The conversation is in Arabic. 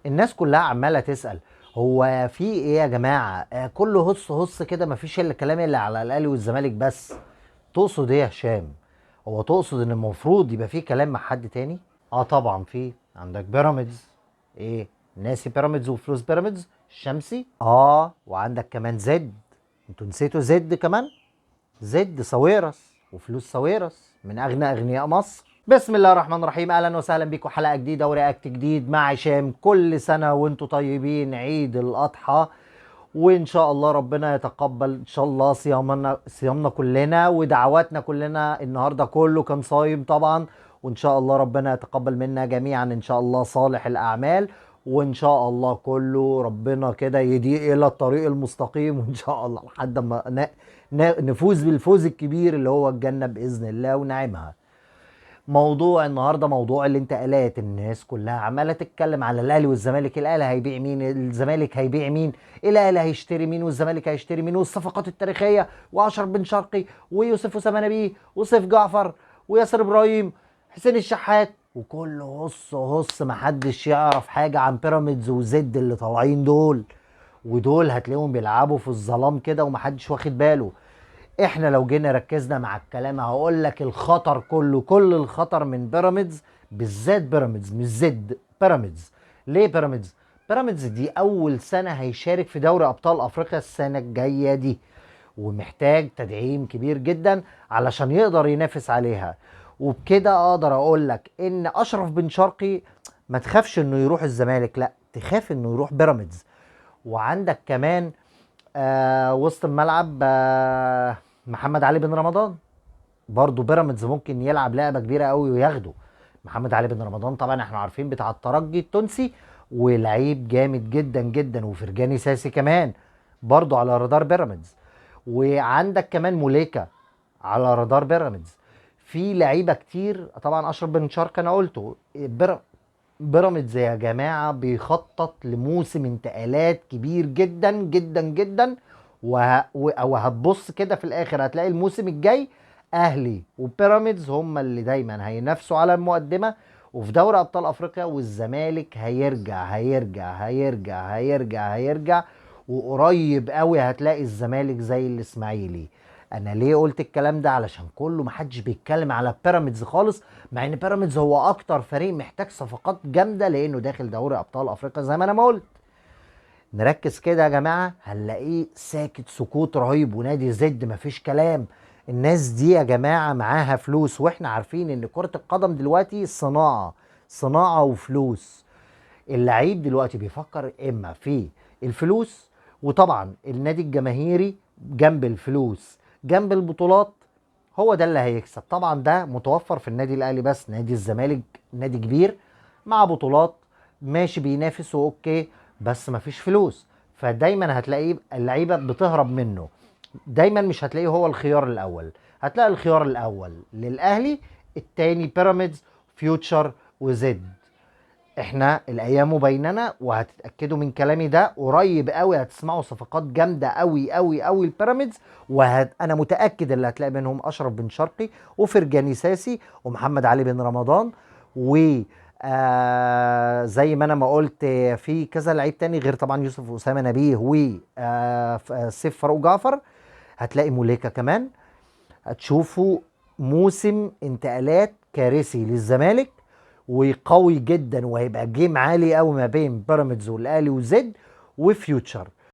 الناس كلها عماله تسال هو في ايه يا جماعه؟ كله هص هص كده، مفيش الا كلام اللي على الاهلي والزمالك بس. تقصد ايه يا هشام؟ هو تقصد ان المفروض يبقى في كلام مع حد تاني؟ اه طبعا في عندك بيراميدز. ايه؟ ناسي بيراميدز وفلوس بيراميدز الشمسي؟ وعندك كمان زد. انتوا نسيتوا زد كمان؟ زد ساويرس وفلوس ساويرس من اغنى اغنياء مصر. بسم الله الرحمن الرحيم، اهلا وسهلا بيكم حلقه جديده ورياكت جديد مع هشام. كل سنه وانتم طيبين، عيد الاضحى، وان شاء الله ربنا يتقبل ان شاء الله صيامنا كلنا ودعواتنا كلنا. النهارده كله كان صايم طبعا، وان شاء الله ربنا يتقبل منا جميعا ان شاء الله صالح الاعمال، وان شاء الله كله ربنا كده يهديه الى الطريق المستقيم، وان شاء الله لحد ما نفوز بالفوز الكبير اللي هو الجنه باذن الله ونعيمها. موضوع النهارده موضوع الانتقالات. الناس كلها عماله تتكلم على الاهلي والزمالك، الاهلي هيبيع مين، الزمالك هيبيع مين، الاهلي هيشتري مين والزمالك هيشتري مين، والصفقات التاريخيه، واشرف بن شرقي ويوسف اسامه نبيه وسيف جعفر وياسر ابراهيم حسين الشحات، وكله هص هص محدش يعرف حاجه عن بيراميدز وزد اللي طالعين دول. ودول هتلاقيهم بيلعبوا في الظلام كده ومحدش واخد باله. احنا لو جينا ركزنا مع الكلام هقول لك الخطر كله، كل الخطر من بيراميدز، بالذات بيراميدز مش زد، بيراميدز. ليه بيراميدز؟ بيراميدز دي اول سنه هيشارك في دوري ابطال افريقيا السنه الجايه دي، ومحتاج تدعيم كبير جدا علشان يقدر ينافس عليها. وبكده اقدر اقول لك ان اشرف بن شرقي ما تخافش انه يروح الزمالك، لا تخاف انه يروح بيراميدز. وعندك كمان وسط الملعب محمد علي بن رمضان، برضه بيراميدز ممكن يلعب لعبه كبيره قوي وياخده. محمد علي بن رمضان طبعا احنا عارفين بتاع الترجي التونسي، ولعيب جامد جدا جدا. وفرجاني ساسي كمان برضه على رادار بيراميدز. وعندك كمان موليكا على رادار بيراميدز. في لعيبه كتير طبعا. اشرف بن شرقي انا قلته. بيراميدز يا جماعه بيخطط لموسم انتقالات كبير جدا جدا جدا. وهتبص كده في الاخر هتلاقي الموسم الجاي اهلي وبيراميدز هما اللي دايما هينافسوا على المقدمه وفي دوري ابطال افريقيا، والزمالك هيرجع هيرجع هيرجع هيرجع هيرجع. وقريب قوي هتلاقي الزمالك زي الاسماعيلي. انا ليه قلت الكلام ده؟ علشان كله محدش بيتكلم على بيراميدز خالص، مع ان بيراميدز هو اكتر فريق محتاج صفقات جامده لانه داخل دوري ابطال افريقيا زي ما انا ما قلت. نركز كده يا جماعه هنلاقيه ساكت سكوت رهيب. ونادي زد مفيش كلام. الناس دي يا جماعه معاها فلوس، واحنا عارفين ان كره القدم دلوقتي صناعه، صناعه وفلوس. اللعيب دلوقتي بيفكر اما في الفلوس، وطبعا النادي الجماهيري جنب الفلوس جنب البطولات هو ده اللي هيكسب. طبعا ده متوفر في النادي الاهلي بس. نادي الزمالك نادي كبير مع بطولات ماشي بينافس اوكي، بس مفيش فلوس. فدايما هتلاقيه اللعيبه بتهرب منه. دايما مش هتلاقيه هو الخيار الاول. هتلاقي الخيار الاول للاهلي، التاني بيراميدز، فيوتشر وزد. احنا الايام بيننا وهتتاكدوا من كلامي ده قريب قوي. هتسمعوا صفقات جامده قوي قوي قوي البيراميدز. انا متاكد اللي هتلاقي منهم اشرف بن شرقي وفرجاني ساسي ومحمد علي بن رمضان و زي ما انا ما قلت في كذا لعيب تاني غير طبعا يوسف اسامه نبيه و سيف فاروق جعفر. هتلاقي موليكا كمان. هتشوفوا موسم انتقالات كارثي للزمالك وقوي جدا، وهيبقى جيم عالي قوي ما بين بيراميدز والاهلي وزد وفيوتشر.